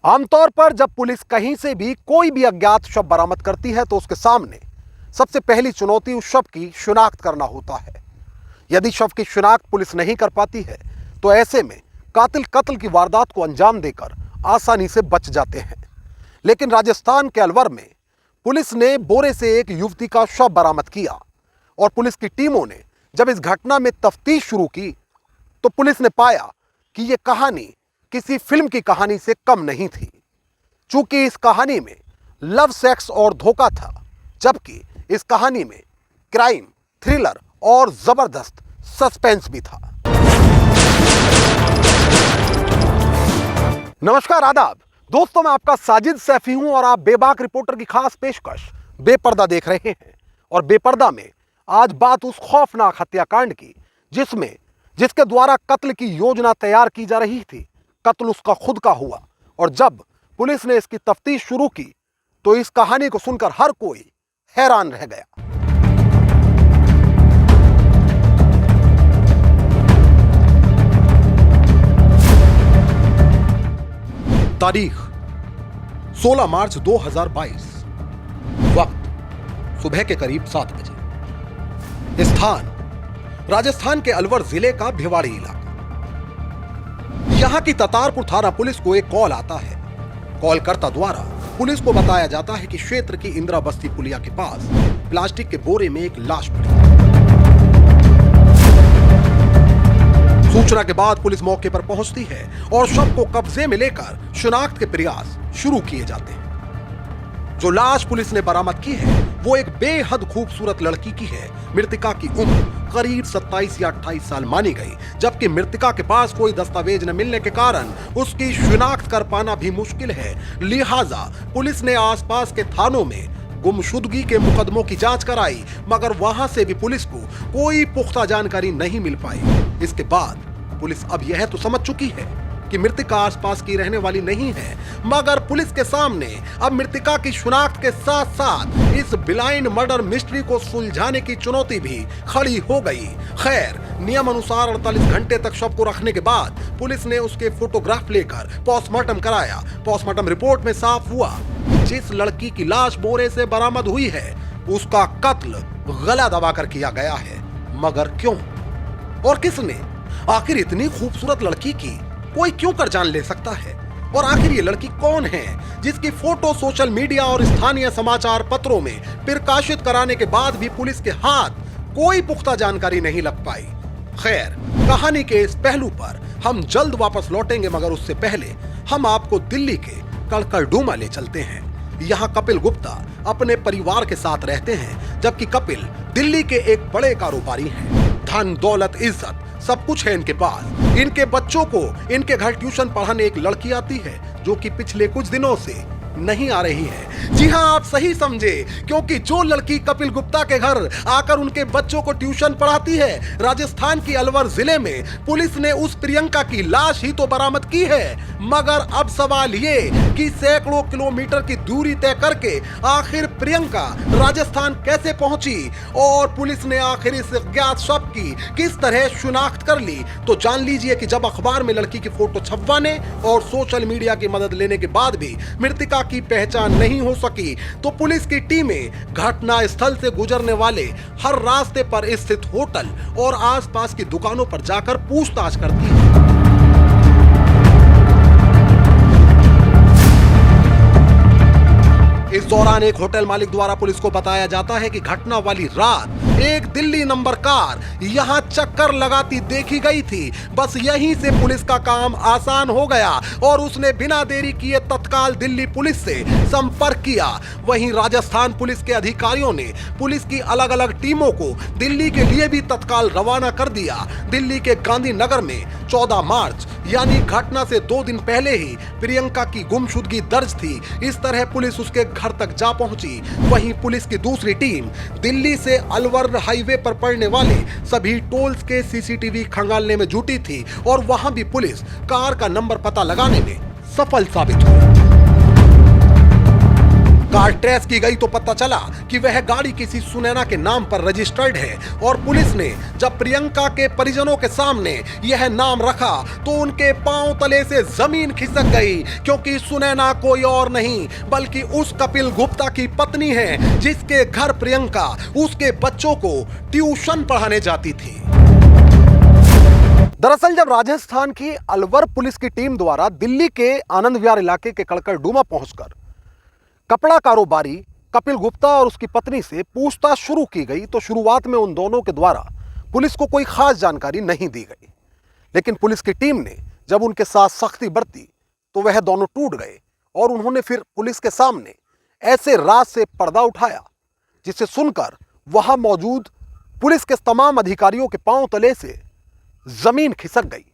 आमतौर पर जब पुलिस कहीं से भी कोई भी अज्ञात शव बरामद करती है तो उसके सामने सबसे पहली चुनौती उस शव की शिनाख्त करना होता है। यदि शव की शिनाख्त पुलिस नहीं कर पाती है तो ऐसे में कातिल कत्ल की वारदात को अंजाम देकर आसानी से बच जाते हैं। लेकिन राजस्थान के अलवर में पुलिस ने बोरे से एक युवती का शव बरामद किया और पुलिस की टीमों ने जब इस घटना में तफ्तीश शुरू की तो पुलिस ने पाया कि यह कहानी किसी फिल्म की कहानी से कम नहीं थी। चूंकि इस कहानी में लव, सेक्स और धोखा था, जबकि इस कहानी में क्राइम, थ्रिलर और जबरदस्त सस्पेंस भी था। नमस्कार, आदाब दोस्तों, मैं आपका साजिद सैफी हूं और आप बेबाक रिपोर्टर की खास पेशकश बेपर्दा देख रहे हैं। और बेपर्दा में आज बात उस खौफनाक हत्याकांड की जिसके द्वारा कत्ल की योजना तैयार की जा रही थी। कत्ल उसका खुद का हुआ और जब पुलिस ने इसकी तफ्तीश शुरू की तो इस कहानी को सुनकर हर कोई हैरान रह गया। तारीख 16 मार्च 2022, वक्त सुबह के करीब 7 बजे। स्थान राजस्थान के अलवर जिले का भिवाड़ी इलाका। यहां की ततारपुर थाना पुलिस को एक कॉल आता है। कॉलकर्ता द्वारा पुलिस को बताया जाता है कि क्षेत्र की इंदिरा बस्ती पुलिया के पास प्लास्टिक के बोरे में एक लाश पड़ी है। सूचना के बाद पुलिस मौके पर पहुंचती है और शव को कब्जे में लेकर शिनाख्त के प्रयास शुरू किए जाते हैं। जो लाश पुलिस ने बरामद की है वो एक बेहद खूबसूरत लड़की की है। मृतका की उम्र करीब 27 या 28 साल मानी गई, जबकि मृतका के पास कोई दस्तावेज न मिलने के कारण उसकी शिनाख्त कर पाना भी मुश्किल है। लिहाजा पुलिस ने आसपास के थानों में गुमशुदगी के मुकदमों की जांच कराई, मगर वहां से भी पुलिस को कोई पुख्ता जानकारी नहीं मिल पाई। इसके बाद पुलिस अब यह तो समझ चुकी है कि मृतका आसपास की रहने वाली नहीं है, मगर पुलिस के सामने अब मृतका की शिनाख्त के साथ साथ इस ब्लाइंड मर्डर मिस्ट्री को सुलझाने की चुनौती भी खड़ी हो गई। खैर, नियम अनुसार 48 घंटे तक शव को रखने के बाद पुलिस ने उसके फोटोग्राफ लेकर पोस्टमार्टम कराया। पोस्टमार्टम रिपोर्ट में साफ हुआ जिस लड़की की लाश बोरे से बरामद हुई है उसका कत्ल गला दबाकर किया गया है। मगर क्यों और किसने? आखिर इतनी खूबसूरत लड़की की कोई क्यों कर जान ले सकता है? और आखिर ये लड़की कौन है जिसकी फोटो सोशल मीडिया और स्थानीय समाचार पत्रों में प्रकाशित कराने के बाद भी पुलिस के हाथ कोई पुख्ता जानकारी नहीं लग पाई? खैर, कहानी के इस पहलू पर हम जल्द वापस लौटेंगे, मगर उससे पहले हम आपको दिल्ली के कड़कड़डूमा ले चलते हैं। यहाँ कपिल गुप्ता अपने परिवार के साथ रहते हैं, जबकि कपिल दिल्ली के एक बड़े कारोबारी हैं। धन, दौलत, इज्जत सब कुछ है इनके पास। इनके बच्चों को इनके घर ट्यूशन पढ़ाने एक लड़की आती है जो कि पिछले कुछ दिनों से नहीं आ रही है। जी हां, आप सही समझे, क्योंकि जो लड़की कपिल गुप्ता के घर आकर उनके बच्चों को ट्यूशन पढ़ाती है, राजस्थान की अलवर जिले में पुलिस ने उस प्रियंका की लाश ही तो बरामद की है। मगर अब सवाल ये कि सैकड़ों किलोमीटर की दूरी तय करके आखिर प्रियंका राजस्थान कैसे पहुंची और पुलिस ने आखिर इस अज्ञात शव की किस तरह शिनाख्त कर ली? तो जान लीजिए कि जब अखबार में लड़की की फोटो छपवाने और सोशल मीडिया की मदद लेने के बाद भी मृतका की पहचान नहीं हो सकी, तो पुलिस की टीमें घटना स्थल से गुजरने वाले हर रास्ते पर स्थित होटल और आसपास की दुकानों पर जाकर पूछताछ करती है। इस दौरान एक होटल मालिक द्वारा पुलिस को बताया जाता है कि घटना वाली रात एक दिल्ली नंबर कार यहां चक्कर लगाती देखी गई थी। बस यहीं से पुलिस का काम आसान हो गया और उसने बिना देरी किए तत्काल दिल्ली पुलिस से संपर्क किया। वहीं राजस्थान पुलिस के अधिकारियों ने पुलिस की अलग अलग टीमों को दिल्ली के लिए भी तत्काल रवाना कर दिया। दिल्ली के गांधीनगर में 14 मार्च यानी घटना से 2 दिन पहले ही प्रियंका की गुमशुदगी दर्ज थी। इस तरह पुलिस उसके घर तक जा पहुंची। वहीं पुलिस की दूसरी टीम दिल्ली से अलवर हाईवे पर पड़ने वाले सभी टोल्स के सीसीटीवी खंगालने में जुटी थी और वहां भी पुलिस कार का नंबर पता लगाने में सफल साबित हुई। कार ट्रेस की गई तो पता चला कि वह गाड़ी किसी सुनैना के नाम पर रजिस्टर्ड है और पुलिस ने जब प्रियंका के परिजनों के सामने यह नाम रखा तो उनके पांव तले से जमीन खिसक गई, क्योंकि सुनैना कोई और नहीं बल्कि उस कपिल गुप्ता की पत्नी है जिसके घर प्रियंका उसके बच्चों को ट्यूशन पढ़ाने जाती थी। दरअसल जब राजस्थान की अलवर पुलिस की टीम द्वारा दिल्ली के आनंद विहार इलाके के कड़कड़डूमा पहुंचकर कपड़ा कारोबारी कपिल गुप्ता और उसकी पत्नी से पूछताछ शुरू की गई तो शुरुआत में उन दोनों के द्वारा पुलिस को कोई खास जानकारी नहीं दी गई, लेकिन पुलिस की टीम ने जब उनके साथ सख्ती बरती तो वह दोनों टूट गए और उन्होंने फिर पुलिस के सामने ऐसे राज से पर्दा उठाया जिसे सुनकर वहां मौजूद पुलिस के तमाम अधिकारियों के पांव तले से जमीन खिसक गई।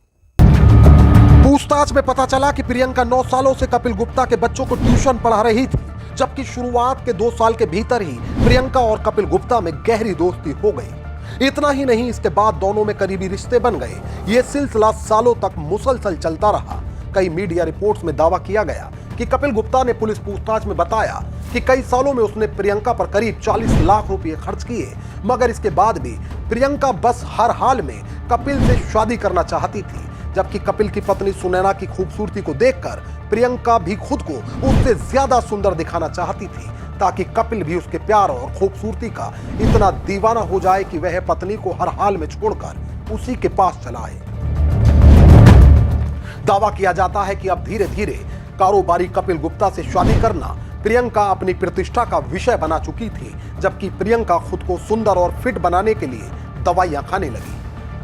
पूछताछ में पता चला कि प्रियंका 9 सालों से कपिल गुप्ता के बच्चों को ट्यूशन पढ़ा रही थी, जबकि शुरुआत के 2 साल के भीतर ही प्रियंका और कपिल गुप्ता में गहरी दोस्ती हो गई। इतना ही नहीं, इसके बाद दोनों में करीबी रिश्ते बन गए। यह सिलसिला सालों तक मुसलसल चलता रहा। कई मीडिया रिपोर्ट्स में दावा किया गया कि कपिल गुप्ता ने पुलिस पूछताछ में बताया कि कई सालों में उसने प्रियंका पर करीब 40 लाख रुपए खर्च किए, मगर इसके बाद भी प्रियंका बस हर हाल में कपिल से शादी करना चाहती थी, जबकि कपिल की पत्नी सुनैना की खूबसूरती को देखकर प्रियंका भी खुद को उससे ज्यादा सुंदर दिखाना चाहती थी, ताकि कपिल भी उसके प्यार और खूबसूरती का इतना दीवाना हो जाए कि वह पत्नी को हर हाल में छोड़कर उसी के पास चला आए। दावा किया जाता है कि अब धीरे धीरे कारोबारी कपिल गुप्ता से शादी करना प्रियंका अपनी प्रतिष्ठा का विषय बना चुकी थी, जबकि प्रियंका खुद को सुंदर और फिट बनाने के लिए दवाइयां खाने लगी।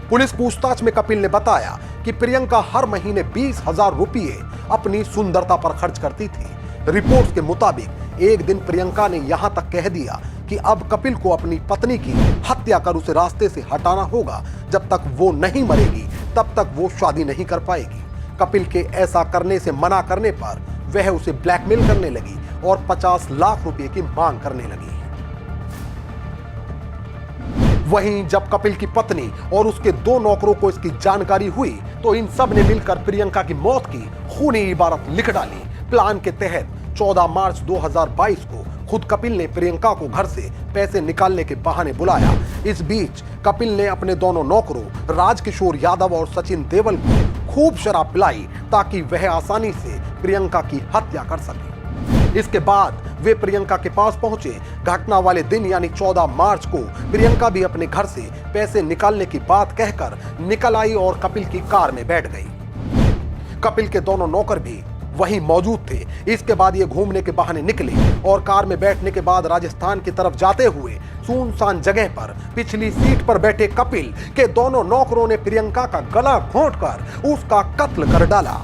पुलिस पूछताछ में कपिल ने बताया कि प्रियंका हर महीने 20,000 रुपये अपनी सुंदरता पर खर्च करती थी। रिपोर्ट्स के मुताबिक एक दिन प्रियंका ने यहां तक कह दिया कि अब कपिल को अपनी पत्नी की हत्या कर उसे रास्ते से हटाना होगा। जब तक वो नहीं मरेगी तब तक वो शादी नहीं कर पाएगी। कपिल के ऐसा करने से मना करने पर वह उसे ब्लैकमेल करने लगी और 50 लाख रुपए की मांग करने लगी। वहीं जब कपिल की पत्नी और उसके 2 नौकरों को इसकी जानकारी हुई तो इन सब ने मिलकर प्रियंका की मौत की खूनी इबारत लिख डाली। प्लान के तहत 14 मार्च 2022 को खुद कपिल ने प्रियंका को घर से पैसे निकालने के बहाने बुलाया। इस बीच कपिल ने अपने दोनों नौकरों राजकिशोर यादव और सचिन देवल को खूब शराब पिलाई ताकि वह आसानी से प्रियंका की हत्या कर सके। इसके बाद वे प्रियंका के पास पहुंचे। घटना वाले दिन यानी 14 मार्च को प्रियंका भी अपने घर से पैसे निकालने की बात कहकर निकल आई और कपिल की कार में बैठ गई। कपिल के दोनों नौकर भी वहीं मौजूद थे। इसके बाद ये घूमने के बहाने निकले और कार में बैठने के बाद राजस्थान की तरफ जाते हुए सुनसान जगह पर पिछली सीट पर बैठे कपिल के दोनों नौकरों ने प्रियंका का गला घोंटकर उसका कत्ल कर डाला।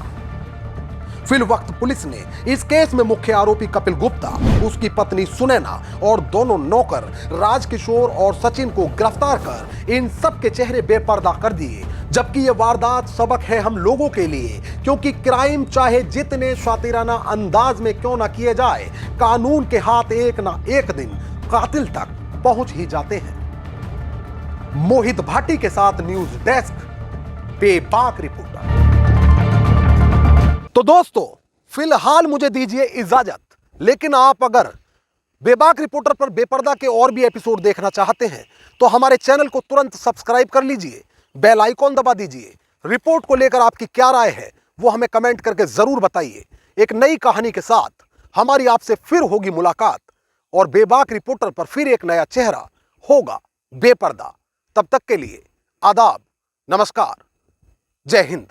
फिल वक्त पुलिस ने इस केस में मुख्य आरोपी कपिल गुप्ता, उसकी पत्नी सुनैना और दोनों नौकर राजकिशोर और सचिन को गिरफ्तार कर इन सब के चेहरे बेपर्दा कर दिए। जबकि ये वारदात सबक है हम लोगों के लिए, क्योंकि क्राइम चाहे जितने शातिराना अंदाज में क्यों ना किए जाए, कानून के हाथ एक ना एक दिन कातिल तक पहुंच ही जाते हैं। मोहित भाटी के साथ न्यूज डेस्क, बेबाक रिपोर्टर। तो दोस्तों फिलहाल मुझे दीजिए इजाजत, लेकिन आप अगर बेबाक रिपोर्टर पर बेपर्दा के और भी एपिसोड देखना चाहते हैं तो हमारे चैनल को तुरंत सब्सक्राइब कर लीजिए, बेल आइकॉन दबा दीजिए। रिपोर्ट को लेकर आपकी क्या राय है वो हमें कमेंट करके जरूर बताइए। एक नई कहानी के साथ हमारी आपसे फिर होगी मुलाकात और बेबाक रिपोर्टर पर फिर एक नया चेहरा होगा बेपर्दा। तब तक के लिए आदाब, नमस्कार, जय हिंद।